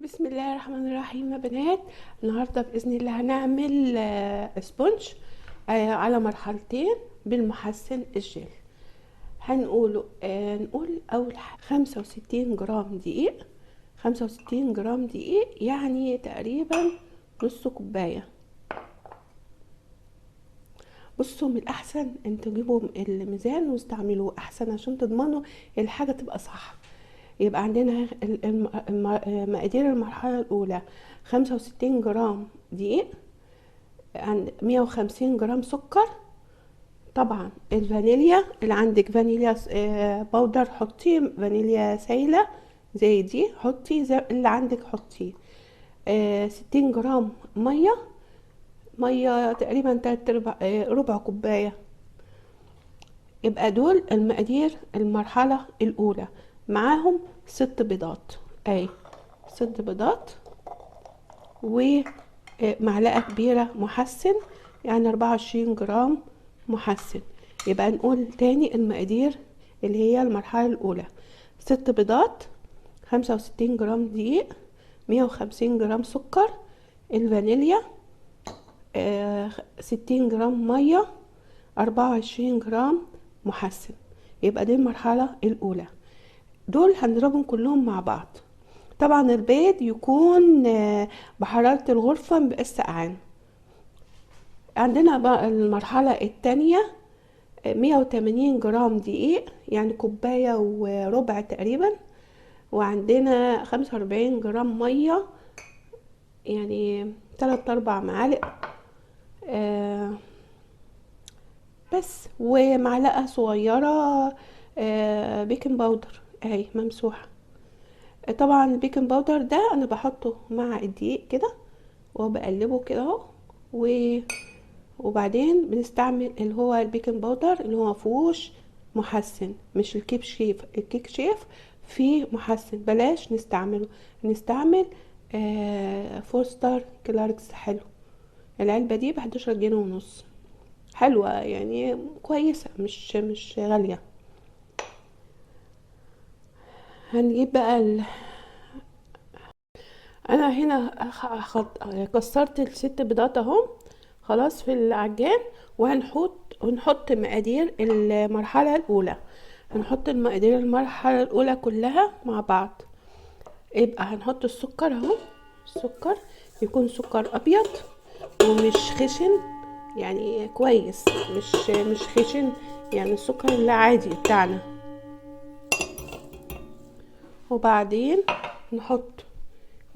بسم الله الرحمن الرحيم يا بنات. النهارده باذن الله هنعمل سبونج على مرحلتين بالمحسن الجل. نقول اول حاجه 65 جرام دقيق. 65 جرام دقيق يعني تقريبا نص كوبايه. بصوا، من الاحسن ان تجيبوا الميزان واستعملوه احسن عشان تضمنوا الحاجه تبقى صح. يبقى عندنا مقادير المرحله الاولى: 65 جرام دقيق، عند 150 جرام سكر. طبعا الفانيليا اللي عندك فانيليا باودر حطي، فانيليا سايله زي دي حطي، زي اللي عندك حطيه. 60 جرام ميه تقريبا تلات ارباع ربع كوبايه. يبقى دول المقادير المرحله الاولى. معاهم 6 بيضات، اي 6 بيضات، ومعلقه كبيره محسن يعني 24 جرام محسن. يبقى نقول تاني المقادير اللي هي المرحله الاولى: 6 بيضات، 65 جرام دقيق، 150 جرام سكر، الفانيليا 60 جرام ميه، 24 جرام محسن. يبقى دي المرحله الاولى. دول هنضربهم كلهم مع بعض. طبعا البيض يكون بحرارة الغرفة مبقاش سقعان. عندنا بقى المرحلة التانية: 180 جرام دقيق يعني كوباية وربع تقريبا، وعندنا 45 جرام مية يعني 3-4 معالق بس، ومعلقة صغيرة بيكنج باودر اهي ممسوحة. طبعا البيكنج باودر ده انا بحطه مع الدقيق كده وبقلبه كده اهو، وبعدين بنستعمل اللي هو البيكنج باودر اللي هو مفيهوش محسن، مش الكيك شيف. الكيك شيف فيه محسن، بلاش نستعمله. نستعمل فورستر كلاركس. حلو، العلبة دي ب11 جنيه ونص، حلوة يعني كويسة، مش غالية. هنجيب بقى انا هنا كسرت ال6 بيضات اهو خلاص في العجان، ونحط مقادير المرحلة الأولى. هنحط المقادير المرحلة الأولى كلها مع بعض. يبقى هنحط السكر اهو. السكر يكون سكر أبيض ومش خشن، يعني كويس، مش خشن، يعني السكر العادي بتاعنا. وبعدين نحط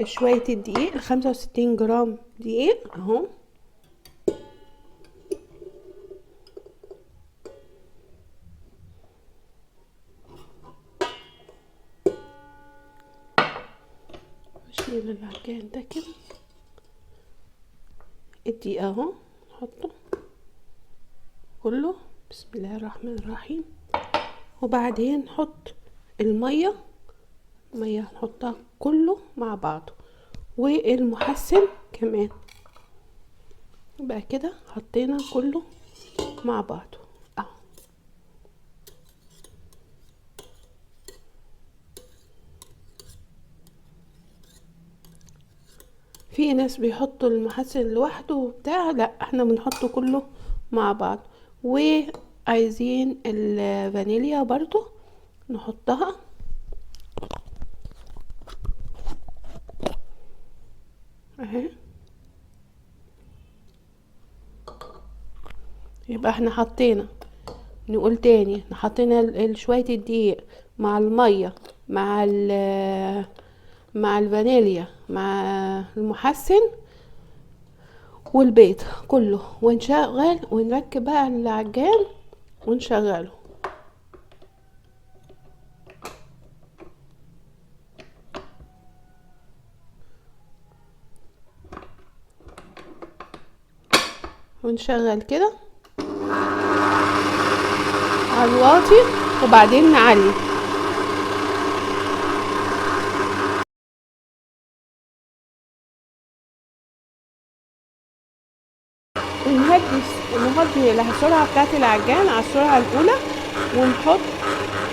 شوية الدقيق، 65 جرام دقيق اهو. نشيل العجان ده كده، الدقيق اهو نحطه كله. بسم الله الرحمن الرحيم. وبعدين نحط المية نحطها كله مع بعضه، والمحسن كمان. يبقى كده حطينا كله مع بعضه اهو. في ناس بيحطوا المحسن لوحده وبتاع، لا احنا بنحطه كله مع بعض. وعايزين الفانيليا برضو نحطها اهي. يبقى احنا حطينا، نقول تاني، حطينا شوية الدقيق مع المية مع الفانيليا مع المحسن والبيض كله، ونشغل ونركب بقى العجان ونشغله. ونشغل كده على الواطي وبعدين نعلي. نهدي السرعة بتاعت العجان على السرعة الأولى، ونحط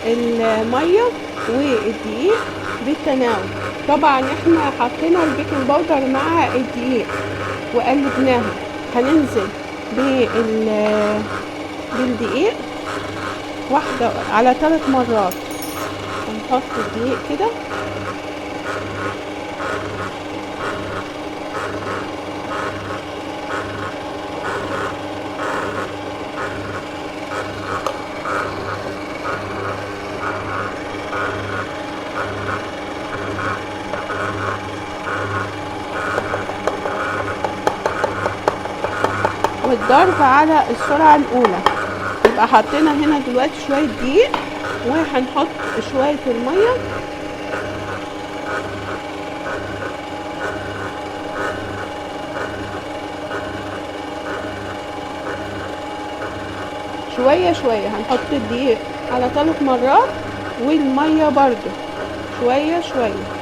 المية والدقيق بالتناوب طبعا احنا حطينا البيكنج باودر مع الدقيق وقلبناها. هننزل بالدقيق واحدة على 3 مرات. هنحط الدقيق كده والضرب على السرعة الأولى. يبقى حطينا هنا دلوقتي شوية دقيق وهنحط شوية المية شوية شوية. هنحط الدقيق على 3 مرات والمية برضو شوية شوية.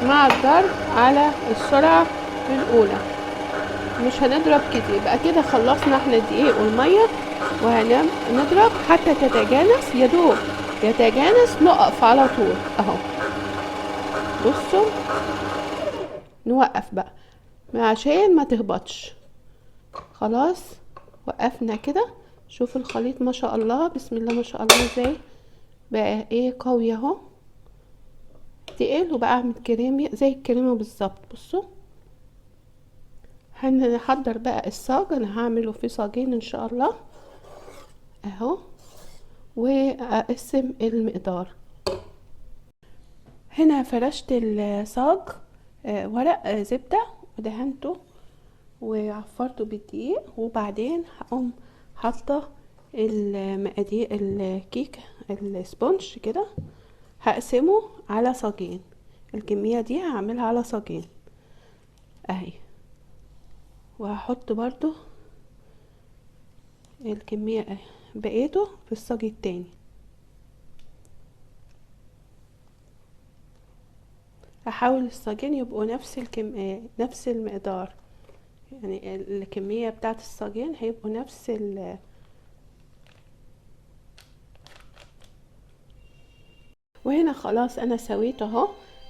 مع الضرب على السرعة الأولى، مش هنضرب كتير. يبقى كده خلصنا احنا الدقيق والمية، وهنضرب حتى تتجانس. يدوب يتجانس نقف على طول اهو. بصوا نوقف بقى عشان ما تهبطش. خلاص وقفنا كده. شوف الخليط ما شاء الله، بسم الله ما شاء الله، ازاي بقى ايه قوي اهو. تقل وبقى اعمل كريمي زي الكريمه بالظبط. بصوا هنحضر بقى الصاج. انا هعمله في صاجين ان شاء الله اهو، واقسم المقدار. هنا فرشت الصاج ورق زبده ودهنته وعفرته بالدقيق، وبعدين هقوم حاطه المقادير الكيك السبونج كده. هقسمه على صاجين. الكميه دي هعملها على صاجين اهي، وهحط برضو الكميه بقيته في الصاج التاني. هحاول الصاجين يبقوا نفس المقدار، يعني الكميه بتاعت الصاجين هيبقوا نفس وهنا خلاص انا سويت اهو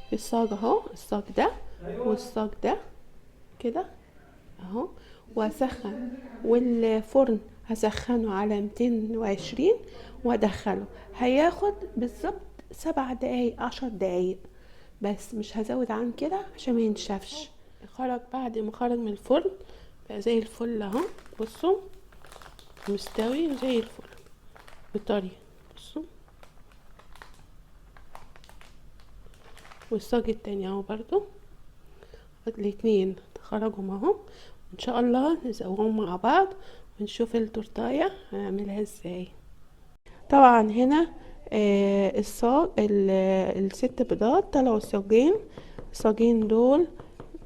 في الصاج اهو، الصاج ده والصاج ده كده اهو. واسخن والفرن هسخنه على 220 وادخله. هياخد بالظبط 7 دقايق 10 دقايق بس، مش هزود عن كده عشان ما ينشفش. خرج بعد ما خرج من الفرن بقى زي الفل اهو. بصوا مستوي زي الفل بطري. بصوا والصاج التاني اهو برضو الاتنين خرجوا اهو. ان شاء الله نسويهم مع بعض ونشوف التورتايه هنعملها ازاي. طبعا هنا الصاج الست بيضات طلعوا الصاجين دول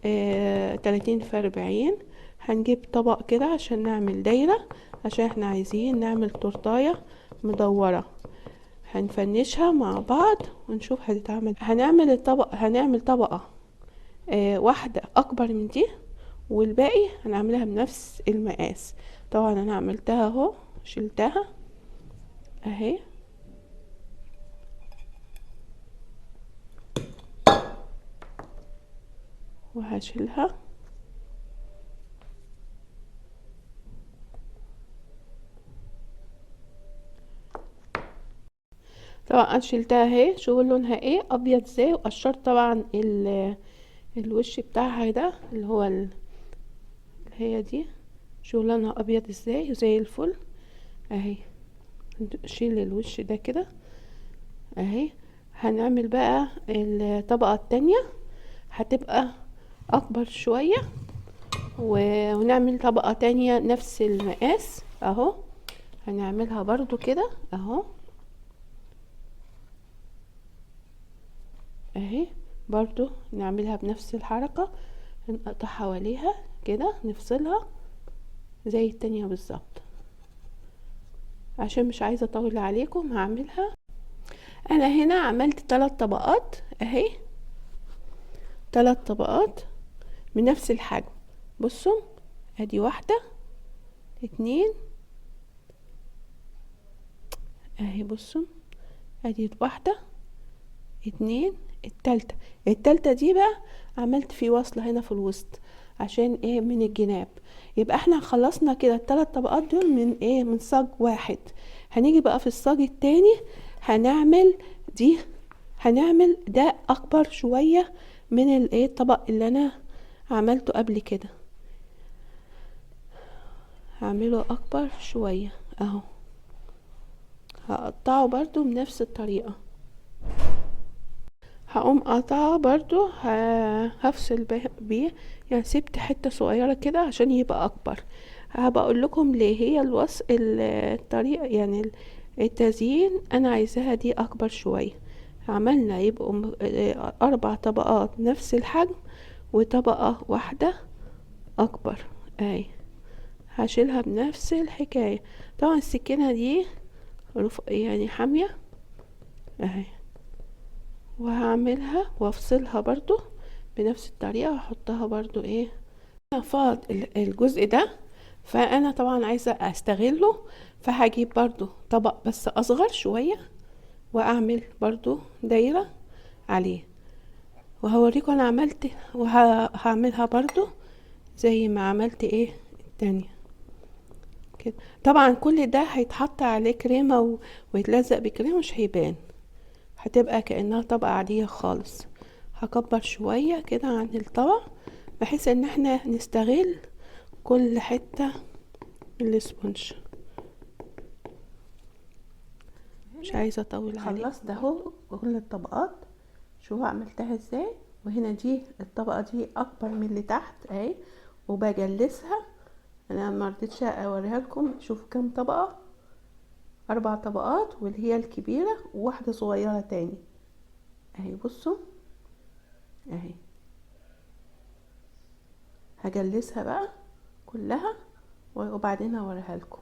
30 في 40. هنجيب طبق كده عشان نعمل دايرة، عشان احنا عايزين نعمل تورتايه مدورة. هنفنشها مع بعض ونشوف هتتعمل. هنعمل طبقة واحدة اكبر من دي، والباقي هنعملها بنفس المقاس. طبعا انا عملتها اهو، شلتها اهي وهشيلها. طبعا انا شلتها اهي. شوفوا لونها ايه ابيض ازاي، وقشرت طبعا الوش بتاعها ده اللي هو هي دي. شوفوا لونها ابيض ازاي زي الفل اهي. شيل الوش ده كده اهي. هنعمل بقى الطبقة التانية، هتبقى اكبر شوية، ونعمل طبقة تانية نفس المقاس اهو. هنعملها برضو كده اهو اهي. برضو نعملها بنفس الحركة، نقطع حواليها كده نفصلها زي التانية بالظبط. عشان مش عايزة اطول عليكم هعملها. انا هنا عملت 3 طبقات اهي، 3 طبقات من نفس الحجم. بصوا ادي 1 2 اهي، بصوا ادي 1 2 التالتة دي بقى عملت في وصلة هنا في الوسط عشان ايه من الجناب. يبقى احنا خلصنا كده ال3 طبقات دول من ايه، من صاج واحد. هنيجي بقى في الصاج التاني هنعمل دي، هنعمل ده اكبر شوية من الايه الطبق اللي انا عملته قبل كده، هعمله اكبر شوية اهو. هقطعه برضو بنفس الطريقة، هقوم قاطعه برضو هفصل بيه، يعني سبت حتة صغيرة كده عشان يبقى اكبر. هبقى اقول لكم ليه. هي الطريقة يعني التزيين انا عايزاها دي اكبر شوية. عملنا يبقوا 4 طبقات نفس الحجم وطبقة واحدة اكبر اهي. هشيلها بنفس الحكاية. طبعا السكينة دي يعني حامية اهي، وهعملها وافصلها برضو بنفس الطريقة واحطها برضو ايه. فاض الجزء ده، فانا طبعا عايزة استغله، فهجيب برضو طبق بس اصغر شوية واعمل برضو دايرة عليه، وهوريكم انا عملت وهعملها برضو زي ما عملت ايه التانية كده. طبعا كل ده هيتحط عليه كريمة ويتلزق بكريمة، مش هيبان، هتبقى كأنها طبقة عادية خالص. هكبر شوية كده عن الطبق بحيث ان احنا نستغل كل حتة من الاسبونج. مش عايزة اطول عليك. خلصت اهو كل الطبقات، شوفوا عملتها ازاي. وهنا دي الطبقة دي اكبر من اللي تحت اهي، وبجلسها. انا ما رضيتش اوريها لكم. شوفوا كام طبقة، 4 طبقات، واللي هي الكبيرة وواحدة صغيرة تاني اهي. بصوا اهي، هجلسها بقى كلها وبعدين هوريها لكم.